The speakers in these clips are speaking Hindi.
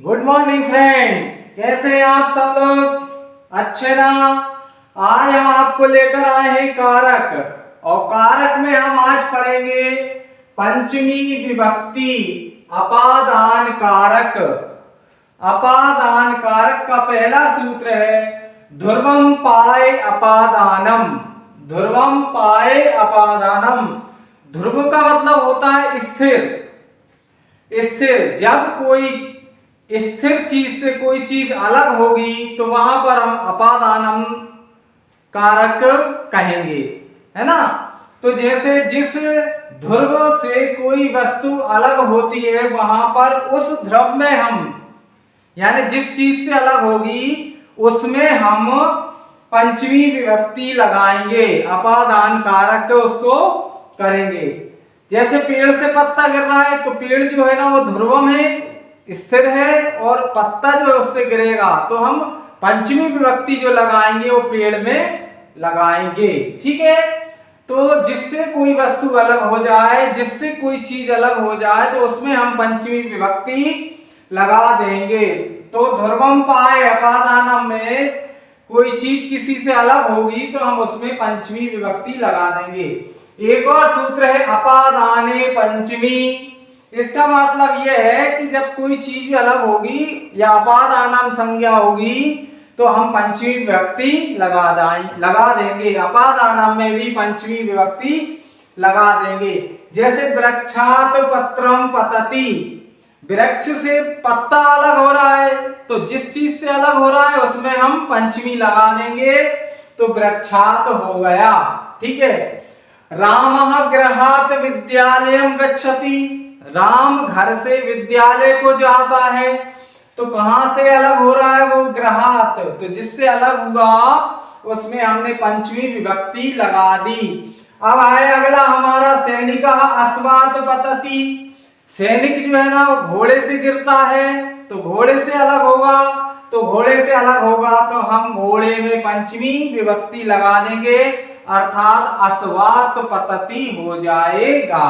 गुड मॉर्निंग फ्रेंड, कैसे हैं आप सब लोग? अच्छे ना? आज हम आपको लेकर आए हैं कारक, और कारक में हम आज पढ़ेंगे पंचमी विभक्ति अपादान कारक। अपादान कारक का पहला सूत्र है ध्रुवम पाए अपादानम। ध्रुवम पाए अपादानम। ध्रुव का मतलब होता है स्थिर। स्थिर, जब कोई स्थिर चीज से कोई चीज अलग होगी तो वहां पर हम अपादानम कारक कहेंगे, है ना। तो जैसे जिस ध्रुव से कोई वस्तु अलग होती है वहां पर उस ध्रुव में हम, यानी जिस चीज से अलग होगी उसमें हम पंचमी विभक्ति लगाएंगे, अपादान कारक उसको करेंगे। जैसे पेड़ से पत्ता गिर रहा है तो पेड़ जो है ना वो ध्रुवम है, स्थिर है, और पत्ता जो है उससे गिरेगा तो हम पंचमी विभक्ति जो लगाएंगे वो पेड़ में लगाएंगे। ठीक है। तो जिससे कोई वस्तु अलग हो जाए, जिससे कोई चीज अलग हो जाए तो उसमें हम पंचमी विभक्ति लगा देंगे। तो ध्रुवम पाए अपादानम में कोई चीज किसी से अलग होगी तो हम उसमें पंचमी विभक्ति लगा देंगे। एक और सूत्र है अपादाने पंचमी। इसका मतलब यह है कि जब कोई चीज अलग होगी या अपादानम संज्ञा होगी तो हम पंचमी विभक्ति लगा देंगे। अपादानम में भी पंचमी विभक्ति लगा देंगे। जैसे वृक्षात पत्रम पतति, वृक्ष से पत्ता अलग हो रहा है तो जिस चीज से अलग हो रहा है उसमें हम पंचमी लगा देंगे तो वृक्षात हो गया। ठीक है। रामः गृहात् विद्यालयं गच्छति, राम घर से विद्यालय को जाता है तो कहां से अलग हो रहा है वो गृहात्, तो जिससे अलग हुआ उसमें हमने पंचमी विभक्ति लगा दी। अब आए अगला हमारा सैनिकः अश्वात् पतति। सैनिक जो है ना वो घोड़े से गिरता है तो घोड़े से अलग होगा, तो घोड़े से अलग होगा तो हम घोड़े में पंचमी विभक्ति लगा देंगे, अर्थात अश्वात् पतति हो जाएगा।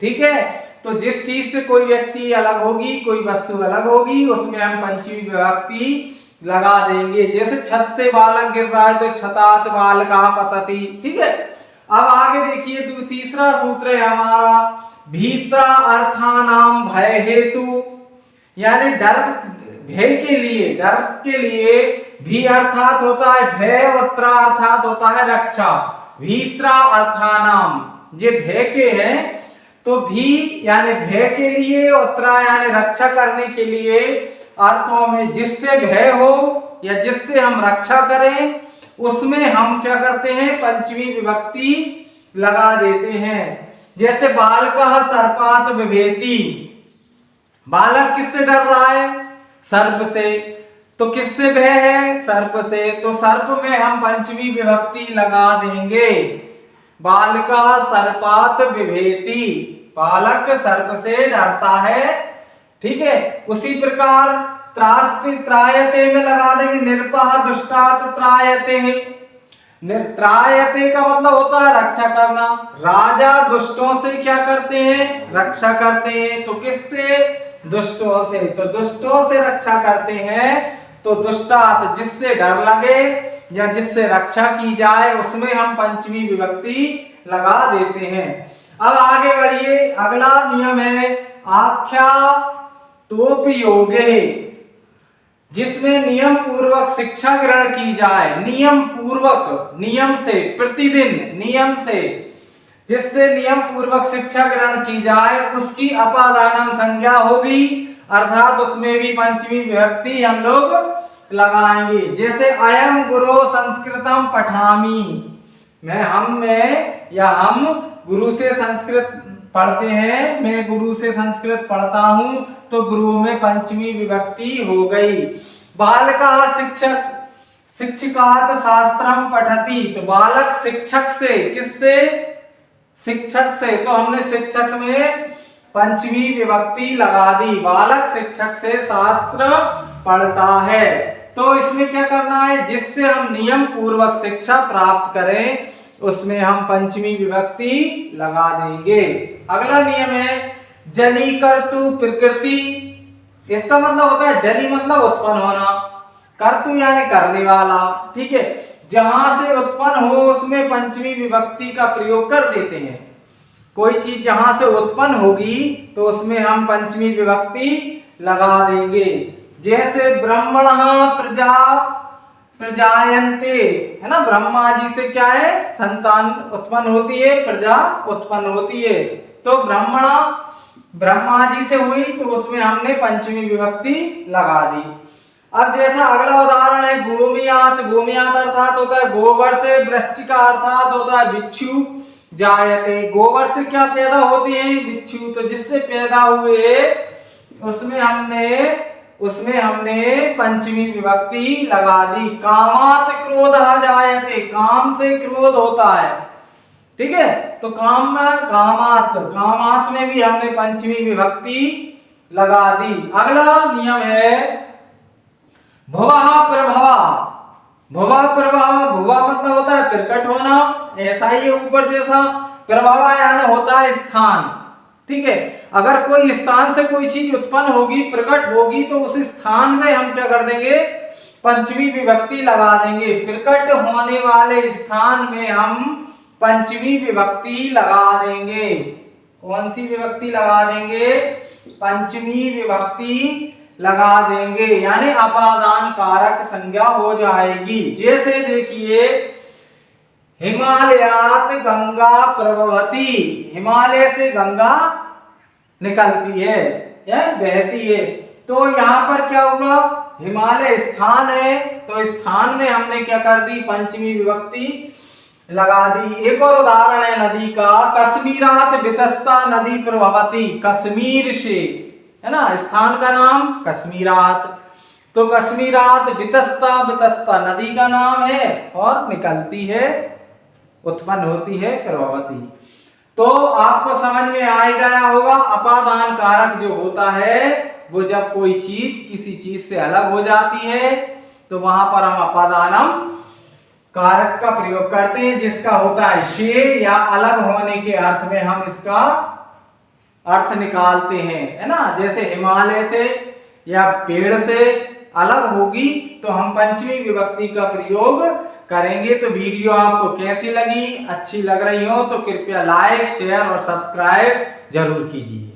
ठीक है। तो जिस चीज से कोई व्यक्ति अलग होगी, कोई वस्तु अलग होगी, उसमें हम पंचमी विभक्ति लगा देंगे। जैसे छत से बालक गिर रहा है तो छतात बालकः पतति। ठीक है। अब आगे देखिए तीसरा सूत्र है हमारा भीत्रा अर्थानाम भय हेतु, यानी डर, भय के लिए, डर के लिए भी अर्थात होता है भय और त्रा अर्थात होता है रक्षा। भीत्रा अर्थानाम ये भय के हैं तो भी यानी भय के लिए और त्रा यानी रक्षा करने के लिए अर्थों में जिससे भय हो या जिससे हम रक्षा करें उसमें हम क्या करते हैं पंचमी विभक्ति लगा देते हैं। जैसे बालकः सर्पात् बिभेति, बालक किससे डर रहा है? सर्प से। तो किससे भय है? सर्प से। तो सर्प में हम पंचमी विभक्ति लगा देंगे, बालकः सर्पात् बिभेति, बालक सर्प से डरता है। ठीक है। उसी प्रकार त्रास्ति त्रायते में लगा देंगे निरपः दुष्टात् त्रायते। त्रायते का मतलब होता है रक्षा करना। राजा दुष्टों से क्या करते हैं? रक्षा करते हैं। तो किससे? दुष्टों से। तो दुष्टों से रक्षा करते हैं तो दुष्टात् जिससे डर लगे या जिससे रक्षा की जाए उसमें हम पंचमी विभक्ति लगा देते हैं। अब आगे बढ़िए, अगला नियम है आख्यातोपयोगे, जिसमें नियम पूर्वक शिक्षा ग्रहण की जाए। नियम पूर्वक, नियम से, प्रतिदिन नियम से, जिससे नियम पूर्वक शिक्षा ग्रहण की जाए उसकी अपादानम संज्ञा होगी, अर्थात उसमें भी पंचमी विभक्ति हम लोग लगाएंगे। जैसे अयम गुरु संस्कृतम पठामि, हम गुरु से संस्कृत पढ़ते हैं, मैं गुरु से संस्कृत पढ़ता हूं तो गुरु में पंचमी विभक्ति हो गई। बालकः शिक्षक शिक्षकात् शास्त्रम पठति, तो बालक शिक्षक से, किससे? शिक्षक से। तो हमने शिक्षक में पंचमी विभक्ति लगा दी, बालक शिक्षक से शास्त्र पढ़ता है। तो इसमें क्या करना है? जिससे हम नियम पूर्वक शिक्षा प्राप्त करें उसमें हम पंचमी विभक्ति लगा देंगे। अगला नियम है जनीकर्तु प्रकृति, इसका मतलब होता है जनि मतलब उत्पन्न होना, कर्तु यानी करने वाला। ठीक है, जहां से उत्पन्न हो उसमें पंचमी विभक्ति का प्रयोग कर देते हैं। कोई चीज जहां से उत्पन्न होगी तो उसमें हम पंचमी विभक्ति लगा देंगे। जैसे ब्रह्मणः प्रजा प्रजायन्ते, है ना, ब्रह्मा जी से क्या है, संतान उत्पन्न होती है, प्रजा उत्पन्न होती है। तो ब्रह्मा जी से हुई तो उसमें हमने पंचमी विभक्ति लगा दी। अब जैसा अगला उदाहरण है गोमियात। गोमियात अर्थात होता है गोबर से, वृश्चिक का अर्थात होता है बिच्छू। जायते, गोबर से क्या पैदा होते हैं, बिच्छू। तो जिससे पैदा हुए उसमें हमने पंचमी विभक्ति लगा दी। कामात क्रोधः जायते, काम से क्रोध होता है। ठीक है, तो कामात में भी हमने पंचमी विभक्ति लगा दी। अगला नियम है भुवः प्रभवा। भुवा प्रभवा, भुवा मतलब होता है प्रकट होना, ऐसा ही ऊपर जैसा। प्रभवा यानी होता है स्थान। ठीक है, अगर कोई स्थान से कोई चीज उत्पन्न होगी, प्रकट होगी, तो उस स्थान में हम क्या कर देंगे, पंचमी विभक्ति लगा देंगे। प्रकट होने वाले स्थान में हम पंचमी विभक्ति लगा देंगे। कौन सी विभक्ति लगा देंगे, पंचमी विभक्ति लगा देंगे, यानी अपादान कारक संज्ञा हो जाएगी। जैसे देखिए हिमालयात गंगा प्रवहती, हिमालय से गंगा निकलती है या बहती है। तो यहाँ पर क्या होगा, हिमालय स्थान है, तो स्थान में हमने क्या कर दी, पंचमी विभक्ति लगा दी। एक और उदाहरण है नदी का, कश्मीरात वितस्ता नदी प्रवहती। कश्मीर से, है ना, स्थान का नाम कश्मीरात, तो कश्मीरात वितस्ता, वितस्ता नदी का नाम है और निकलती है, उत्पन्न होती है, प्रवहती। तो आपको समझ में आ गया होगा, अपादान कारक जो होता है वो जब कोई चीज किसी चीज से अलग हो जाती है तो वहां पर हम अपादानम कारक का प्रयोग करते हैं, जिसका होता है से या अलग होने के अर्थ में हम इसका अर्थ निकालते हैं, है ना। जैसे हिमालय से या पेड़ से अलग होगी तो हम पंचमी विभक्ति का प्रयोग करेंगे। तो वीडियो आपको कैसी लगी, अच्छी लग रही हो तो कृपया लाइक, शेयर और सब्सक्राइब जरूर कीजिए।